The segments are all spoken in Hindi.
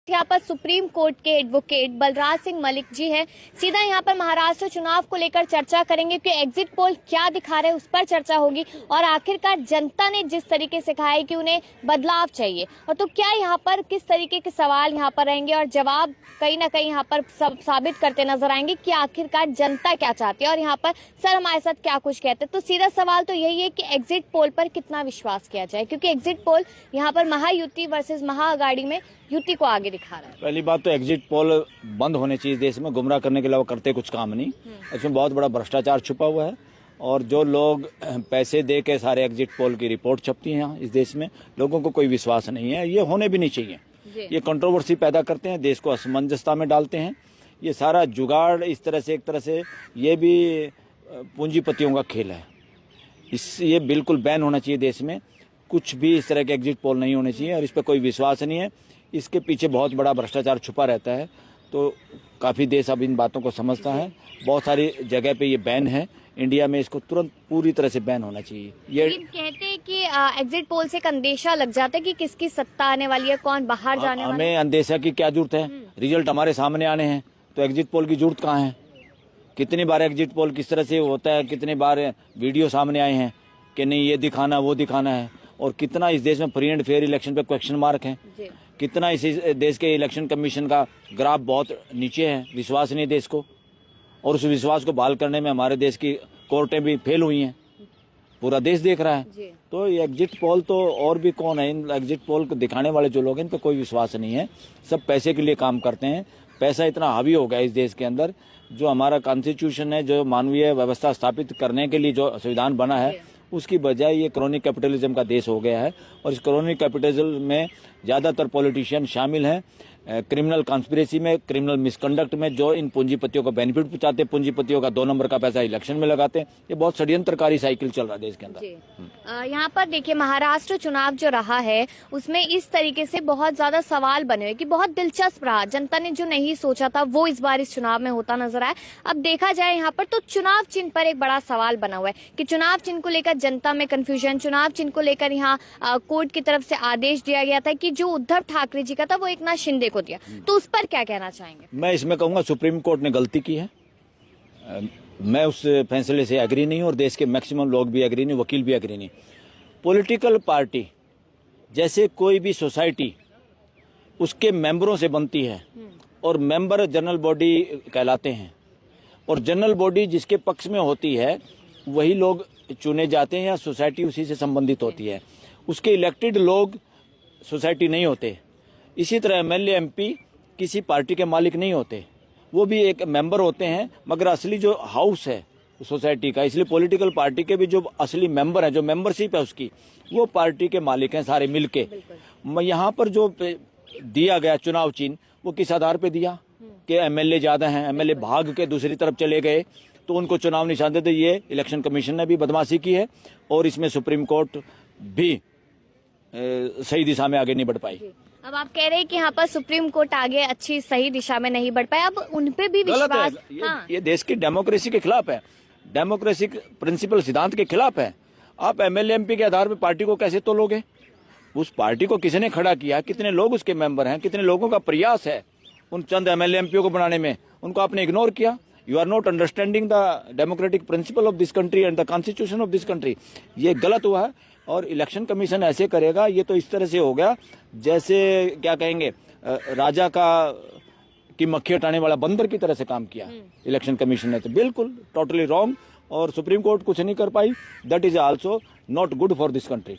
यहाँ पर सुप्रीम कोर्ट के एडवोकेट बलराज सिंह मलिक जी हैं। सीधा यहाँ पर महाराष्ट्र चुनाव को लेकर चर्चा करेंगे कि एग्जिट पोल क्या दिखा रहे हैं, उस पर चर्चा होगी और आखिरकार जनता ने जिस तरीके से कहा है कि उन्हें बदलाव चाहिए और तो क्या यहाँ पर किस तरीके के सवाल यहाँ पर रहेंगे और जवाब कहीं ना कहीं यहाँ पर सब साबित करते नजर आएंगे कि आखिरकार जनता क्या चाहती है और यहाँ पर सर हमारे साथ क्या कुछ कहते हैं। तो सीधा सवाल तो यही है कि एग्जिट पोल पर कितना विश्वास किया जाए, क्योंकि एग्जिट पोल यहाँ पर महायुति वर्सेस महाअघाड़ी में युति को आगे दिखा रहा है। पहली बात तो एग्जिट पोल बंद होने चाहिए देश में, गुमराह करने के अलावा करते कुछ काम नहीं। इसमें बहुत बड़ा भ्रष्टाचार छुपा हुआ है और जो लोग पैसे दे के सारे एग्जिट पोल की रिपोर्ट छपती है यहाँ इस देश में, लोगों को कोई विश्वास नहीं है। ये होने भी नहीं चाहिए। ये कंट्रोवर्सी पैदा करते हैं, देश को असमंजसता में डालते हैं। ये सारा जुगाड़ इस तरह से, एक तरह से ये भी पूंजीपतियों का खेल है। ये बिल्कुल बैन होना चाहिए देश में। कुछ भी इस तरह के एग्जिट पोल नहीं होने चाहिए और इस पर कोई विश्वास नहीं है। इसके पीछे बहुत बड़ा भ्रष्टाचार छुपा रहता है। तो काफ़ी देश अब इन बातों को समझता है। बहुत सारी जगह पे ये बैन है। इंडिया में इसको तुरंत पूरी तरह से बैन होना चाहिए। ये कहते हैं कि एग्जिट पोल से एक अंदेशा लग जाता है कि किसकी सत्ता आने वाली है, कौन बाहर जाने वाला है। हमें अंदेशा की क्या जरूरत है? रिजल्ट हमारे सामने आने हैं, तो एग्जिट पोल की जरूरत कहाँ है? कितनी बार एग्जिट पोल किस तरह से होता है, कितने बार वीडियो सामने आए हैं कि नहीं ये दिखाना वो दिखाना है। और कितना इस देश में फ्री एंड फेयर इलेक्शन पे क्वेश्चन मार्क है। कितना इस देश के इलेक्शन कमीशन का ग्राफ बहुत नीचे है, विश्वास नहीं देश को। और उस विश्वास को बहाल करने में हमारे देश की कोर्टें भी फेल हुई हैं, पूरा देश देख रहा है। तो ये एग्जिट पोल तो और भी कौन है, इन एग्जिट पोल को दिखाने वाले जो लोग हैं इन पे कोई विश्वास नहीं है। सब पैसे के लिए काम करते हैं। पैसा इतना हावी हो गया इस देश के अंदर। जो हमारा कॉन्स्टिट्यूशन है, जो मानवीय व्यवस्था स्थापित करने के लिए जो संविधान बना है, उसकी बजाय ये क्रोनिक कैपिटलिज्म का देश हो गया है। और इस क्रोनिक कैपिटलिज्म में ज़्यादातर पॉलिटिशियन शामिल हैं, क्रिमिनल कॉन्स्पिरेसी में, क्रिमिनल मिसकंडक्ट में, जो इन पूंजीपतियों को बेनिफिट पहुंचाते हैं। पूंजीपतियों का 2 नंबर का पैसा इलेक्शन में लगाते हैं। ये बहुत षड्यंत्रकारी साइकिल चल रहा है देश के अंदर। यहाँ पर देखिए महाराष्ट्र चुनाव जो रहा है उसमें इस तरीके से बहुत ज्यादा सवाल बने हुए कि बहुत दिलचस्प रहा। जनता ने जो नहीं सोचा था वो इस बार इस चुनाव में होता नजर आया। अब देखा जाए यहाँ पर तो चुनाव चिन्ह पर एक बड़ा सवाल बना हुआ है कि चुनाव चिन्ह को लेकर जनता में कंफ्यूजन, चुनाव चिन्ह को लेकर यहाँ कोर्ट की तरफ से आदेश दिया गया था कि जो उद्धव ठाकरे जी का था वो एकनाथ शिंदे को दिया। तो उस पर क्या कहना चाहेंगे? मैं इसमें कहूंगा सुप्रीम कोर्ट ने गलती की है। मैं उस फैसले से एग्री नहीं हूं और देश के मैक्सिमम लोग भी एग्री नहीं, वकील भी एग्री नहीं। पॉलिटिकल पार्टी जैसे कोई भी सोसाइटी उसके मेंबरों से बनती है और मेंबर जनरल बॉडी कहलाते हैं और जनरल बॉडी जिसके पक्ष में होती है वही लोग चुने जाते हैं या सोसाइटी उसी से संबंधित होती है। उसके इलेक्टेड लोग सोसाइटी नहीं होते। इसी तरह एमएलए एमपी किसी पार्टी के मालिक नहीं होते, वो भी एक मेंबर होते हैं, मगर असली जो हाउस है सोसाइटी का, इसलिए पॉलिटिकल पार्टी के भी जो असली मेंबर हैं, जो मेंबरशिप है उसकी, वो पार्टी के मालिक हैं सारे मिलके। यहाँ पर जो दिया गया चुनाव चिन्ह वो किस आधार पे दिया कि एमएलए ज्यादा हैं, एमएलए भाग के दूसरी तरफ चले गए तो उनको चुनाव निशान देते। ये इलेक्शन कमीशन ने भी बदमाशी की है और इसमें सुप्रीम कोर्ट भी सही दिशा में आगे नहीं बढ़ पाई। अब आप कह रहे हैं कि यहाँ पर सुप्रीम कोर्ट आगे अच्छी सही दिशा में नहीं बढ़ पाया, अब उनपे भी विश्वास ये देश की डेमोक्रेसी के खिलाफ है, डेमोक्रेसी प्रिंसिपल सिद्धांत के खिलाफ है। आप एमएलए एमपी के आधार पर पार्टी को कैसे तोलोगे? उस पार्टी को किसने खड़ा किया, कितने लोग उसके मेंबर हैं, कितने लोगों का प्रयास है उन चंद एमएलए एमपीओ को बनाने में, उनको आपने इग्नोर किया। You are not understanding the democratic principle of this country and the constitution of this country. ये गलत हुआ है और इलेक्शन कमीशन ऐसे करेगा। ये तो इस तरह से हो गया जैसे क्या कहेंगे, राजा की मक्खी हटाने वाला बंदर की तरह से काम किया इलेक्शन कमीशन ने। तो बिल्कुल टोटली रॉन्ग और सुप्रीम कोर्ट कुछ नहीं कर पाई। That is also not good for this country.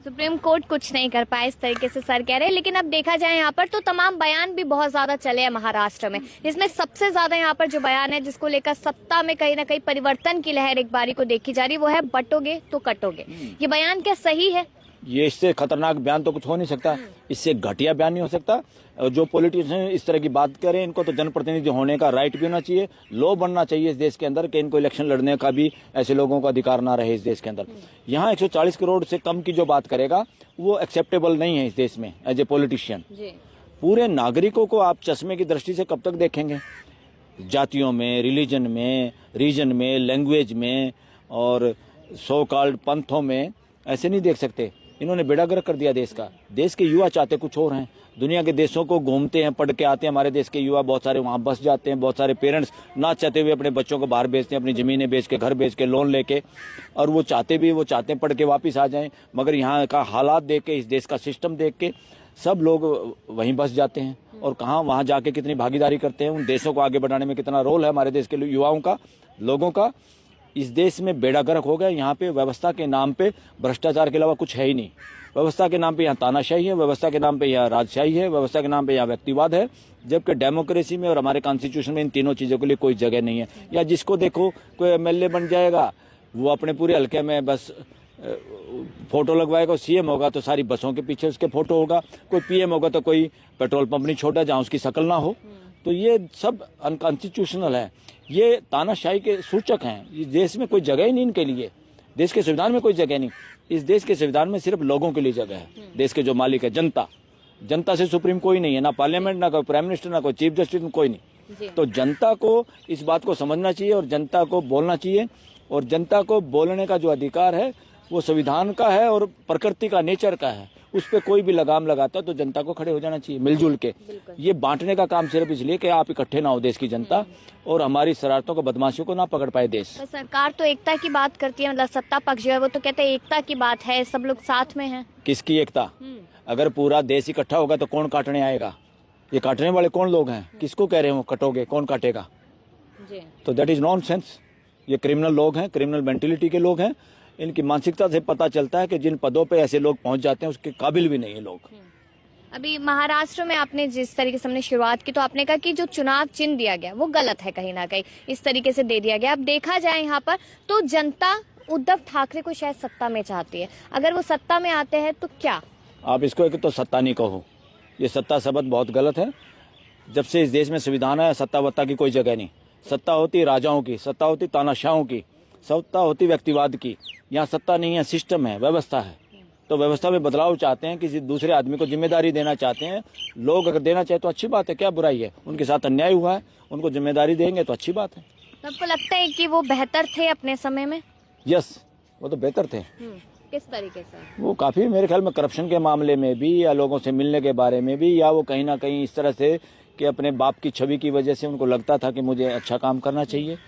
Supreme court कुछ नहीं कर पाए इस तरीके से सर कह रहे हैं। लेकिन अब देखा जाए यहाँ पर तो तमाम बयान भी बहुत ज्यादा चले हैं महाराष्ट्र में, जिसमें सबसे ज्यादा यहाँ पर जो बयान है जिसको लेकर सत्ता में कहीं ना कहीं परिवर्तन की लहर एक बारी को देखी जा रही वो है बटोगे तो कटोगे। ये बयान क्या सही है? ये इससे खतरनाक बयान तो कुछ हो नहीं सकता, इससे घटिया बयान नहीं हो सकता। जो पॉलिटिशियन इस तरह की बात करें इनको तो जनप्रतिनिधि होने का राइट भी होना चाहिए, लॉ बनना चाहिए इस देश के अंदर कि इनको इलेक्शन लड़ने का भी ऐसे लोगों का अधिकार ना रहे इस देश के अंदर। यहाँ 140 करोड़ से कम की जो बात करेगा वो एक्सेप्टेबल नहीं है इस देश में एज ए पॉलिटिशियन। पूरे नागरिकों को आप चश्मे की दृष्टि से कब तक देखेंगे? जातियों में, रिलीजन में, रीजन में, लैंग्वेज में और सो कॉल्ड पंथों में ऐसे नहीं देख सकते। इन्होंने बेड़ा गर्क कर दिया देश का। देश के युवा चाहते कुछ और हैं, दुनिया के देशों को घूमते हैं, पढ़ के आते हैं। हमारे देश के युवा बहुत सारे वहाँ बस जाते हैं, बहुत सारे पेरेंट्स ना चाहते हुए अपने बच्चों को बाहर भेजते हैं, अपनी ज़मीनें बेच के, घर बेच के, लोन लेके, और वो चाहते हैं पढ़ के वापस आ जाएं, मगर यहाँ का हालात देख के, इस देश का सिस्टम देख के सब लोग वहीं बस जाते हैं। और कहाँ वहाँ जाके कितनी भागीदारी करते हैं, उन देशों को आगे बढ़ाने में कितना रोल है हमारे देश के युवाओं का, लोगों का। इस देश में बेड़ा गर्क हो गया। यहाँ पे व्यवस्था के नाम पे भ्रष्टाचार के अलावा कुछ है ही नहीं। व्यवस्था के नाम पे यहाँ तानाशाही है, व्यवस्था के नाम पे यहाँ राजशाही है, व्यवस्था के नाम पे यहाँ व्यक्तिवाद है, जबकि डेमोक्रेसी में और हमारे कॉन्स्टिट्यूशन में इन तीनों चीज़ों के लिए कोई जगह नहीं है। या जिसको देखो कोई एमएलए बन जाएगा, वो अपने पूरे हल्के में बस फोटो लगवाएगा, सीएम होगा तो सारी बसों के पीछे उसके फोटो होगा, कोई पीएम होगा तो कोई पेट्रोल पंप नहीं छोटा जहाँ उसकी शक्ल ना हो। तो ये सब अनकॉन्स्टिट्यूशनल है, ये तानाशाही के सूचक हैं। इस देश में कोई जगह ही नहीं इनके लिए, देश के संविधान में कोई जगह नहीं। इस देश के संविधान में सिर्फ लोगों के लिए जगह है, देश के जो मालिक है जनता, जनता से सुप्रीम कोई नहीं है, ना पार्लियामेंट, ना कोई प्राइम मिनिस्टर, ना कोई चीफ जस्टिस, कोई नहीं। तो जनता को इस बात को समझना चाहिए और जनता को बोलना चाहिए, और जनता को बोलने का जो अधिकार है वो संविधान का है और प्रकृति का, नेचर का है। उस पर कोई भी लगाम लगाता है तो जनता को खड़े हो जाना चाहिए मिलजुल के। ये बांटने का काम सिर्फ इसलिए कि आप इकट्ठे ना हो देश की जनता, और हमारी शरारतों को, बदमाशियों को ना पकड़ पाए देश। तो सरकार तो एकता की बात करती है, मतलब सत्ता पक्ष जो है वो तो कहते हैं एकता की बात है, सब लोग साथ में हैं। किसकी एकता? अगर पूरा देश इकट्ठा होगा तो कौन काटने आएगा? ये काटने वाले कौन लोग हैं? किसको कह रहे हो कटोगे? कौन काटेगा? तो दैट इज नॉनसेंस। ये क्रिमिनल लोग हैं, क्रिमिनल मेंटेलिटी के लोग हैं। इनकी मानसिकता से पता चलता है कि जिन पदों पे ऐसे लोग पहुंच जाते हैं उसके काबिल भी नहीं है लोग। अभी महाराष्ट्र में आपने जिस तरीके से हमने शुरुआत की, तो आपने कहा कि जो चुनाव चिन्ह दिया गया वो गलत है, कहीं ना कहीं इस तरीके से दे दिया गया। अब देखा जाए यहाँ पर तो जनता उद्धव ठाकरे को शायद सत्ता में चाहती है। अगर वो सत्ता में आते हैं तो क्या आप इसको एक तो सत्ता नहीं कहो, ये सत्ता शब्द बहुत गलत है। जब से इस देश में संविधान है, सत्ता वत्ता की कोई जगह नहीं। सत्ता होती राजाओं की, सत्ता होती तानाशाहों की, सत्ता होती व्यक्तिवाद की। यहाँ सत्ता नहीं है, सिस्टम है, व्यवस्था है। तो व्यवस्था में बदलाव चाहते हैं, किसी दूसरे आदमी को जिम्मेदारी देना चाहते हैं लोग। अगर देना चाहे तो अच्छी बात है, क्या बुराई है? उनके साथ अन्याय हुआ है, उनको जिम्मेदारी देंगे तो अच्छी बात है। आपको लगता है कि वो बेहतर थे अपने समय में? यस, वो तो बेहतर थे। किस तरीके से? वो काफी, मेरे ख्याल में करप्शन के मामले में भी, या लोगों से मिलने के बारे में भी, या वो कहीं ना कहीं इस तरह से कि अपने बाप की छवि की वजह से उनको लगता था कि मुझे अच्छा काम करना चाहिए,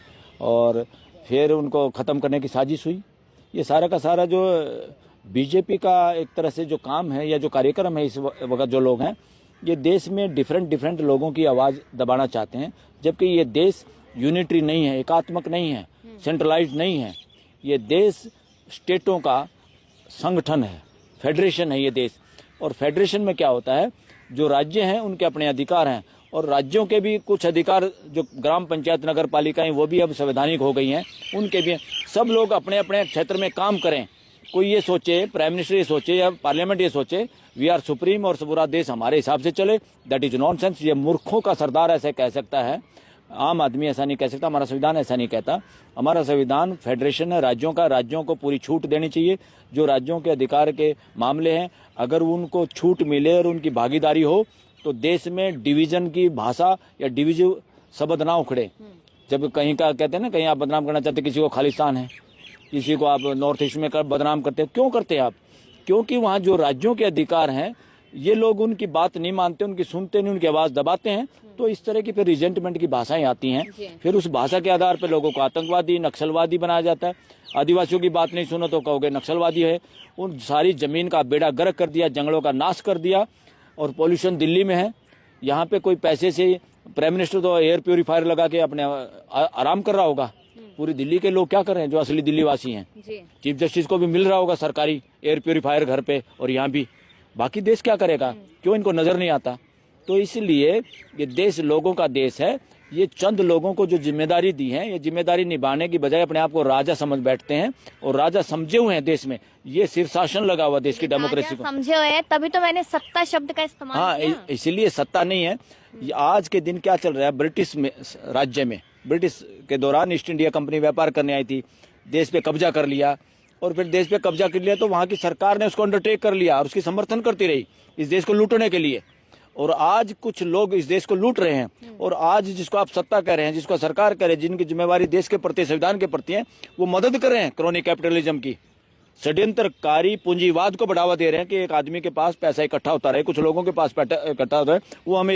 और फिर उनको ख़त्म करने की साजिश हुई। ये सारा का सारा जो बीजेपी का एक तरह से जो काम है या जो कार्यक्रम है इस वक्त, जो लोग हैं, ये देश में डिफरेंट लोगों की आवाज़ दबाना चाहते हैं, जबकि ये देश यूनिटरी नहीं है, एकात्मक नहीं है, सेंट्रलाइज्ड नहीं है। ये देश स्टेटों का संगठन है, फेडरेशन है ये देश। और फेडरेशन में क्या होता है, जो राज्य हैं उनके अपने अधिकार हैं, और राज्यों के भी कुछ अधिकार, जो ग्राम पंचायत, नगर पालिकाएं, वो भी अब संवैधानिक हो गई हैं, उनके भी। सब लोग अपने अपने क्षेत्र में काम करें। कोई ये सोचे, प्राइम मिनिस्टर ये सोचे या पार्लियामेंट ये सोचे वी आर सुप्रीम और पूरा देश हमारे हिसाब से चले, दैट इज नॉनसेंस। ये मूर्खों का सरदार ऐसे कह सकता है, आम आदमी ऐसा नहीं कह सकता। हमारा संविधान ऐसा नहीं कहता। हमारा संविधान फेडरेशन है राज्यों का, राज्यों को पूरी छूट देनी चाहिए। जो राज्यों के अधिकार के मामले हैं, अगर उनको छूट मिले और उनकी भागीदारी हो तो देश में डिवीजन की भाषा या डिविजिव शब्द ना उखड़े। जब कहीं का कहते हैं ना, कहीं आप बदनाम करना चाहते, किसी को खालिस्तान है, किसी को आप नॉर्थ ईस्ट में बदनाम करते हैं, क्यों करते हैं आप? क्योंकि वहाँ जो राज्यों के अधिकार हैं, ये लोग उनकी बात नहीं मानते, उनकी सुनते नहीं, उनकी आवाज़ दबाते हैं। तो इस तरह की फिर रिजेंटमेंट की भाषाएं आती हैं। फिर उस भाषा के आधार पर लोगों को आतंकवादी, नक्सलवादी बनाया जाता है। आदिवासियों की बात नहीं सुनो तो कहोगे नक्सलवादी है। उन सारी जमीन का बेड़ा गर्क कर दिया, जंगलों का नाश कर दिया। और पॉल्यूशन दिल्ली में है, यहाँ पे कोई पैसे से प्राइम मिनिस्टर तो एयर प्योरीफायर लगा के अपने आराम कर रहा होगा। पूरी दिल्ली के लोग क्या कर रहे हैं, जो असली दिल्ली वासी हैं? चीफ जस्टिस को भी मिल रहा होगा सरकारी एयर प्योरीफायर घर पे, और यहाँ भी। बाकी देश क्या करेगा? क्यों इनको नजर नहीं आता? तो इसलिए ये देश लोगों का देश है। ये चंद लोगों को जो जिम्मेदारी दी है, ये जिम्मेदारी निभाने की बजाय अपने आप को राजा समझ बैठते हैं, और राजा समझे हुए हैं देश में। ये शीर्षासन लगा हुआ देश की डेमोक्रेसी को। समझे हुए हैं, तभी तो मैंने सत्ता शब्द का इस्तेमाल किया। हाँ, इसीलिए सत्ता नहीं है। आज के दिन क्या चल रहा है, ब्रिटिश में राज्य में, ब्रिटिश के दौरान ईस्ट इंडिया कंपनी व्यापार करने आई थी, देश पे कब्जा कर लिया, और फिर देश पे कब्जा कर लिया तो वहाँ की सरकार ने उसको अंडरटेक कर लिया और उसकी समर्थन करती रही इस देश को लूटने के लिए। और आज कुछ लोग इस देश को लूट रहे हैं, और आज जिसको आप सत्ता कह रहे हैं, जिसको सरकार कह रहे हैं, जिनकी जिम्मेवारी देश के प्रति, संविधान के प्रति है, वो मदद कर रहे हैं क्रोनी कैपिटलिज्म की। षड्यंत्रकारी पूंजीवाद को बढ़ावा दे रहे हैं कि एक आदमी के पास पैसा इकट्ठा होता रहे, कुछ लोगों के पास पैसा इकट्ठा होता है, वो हमें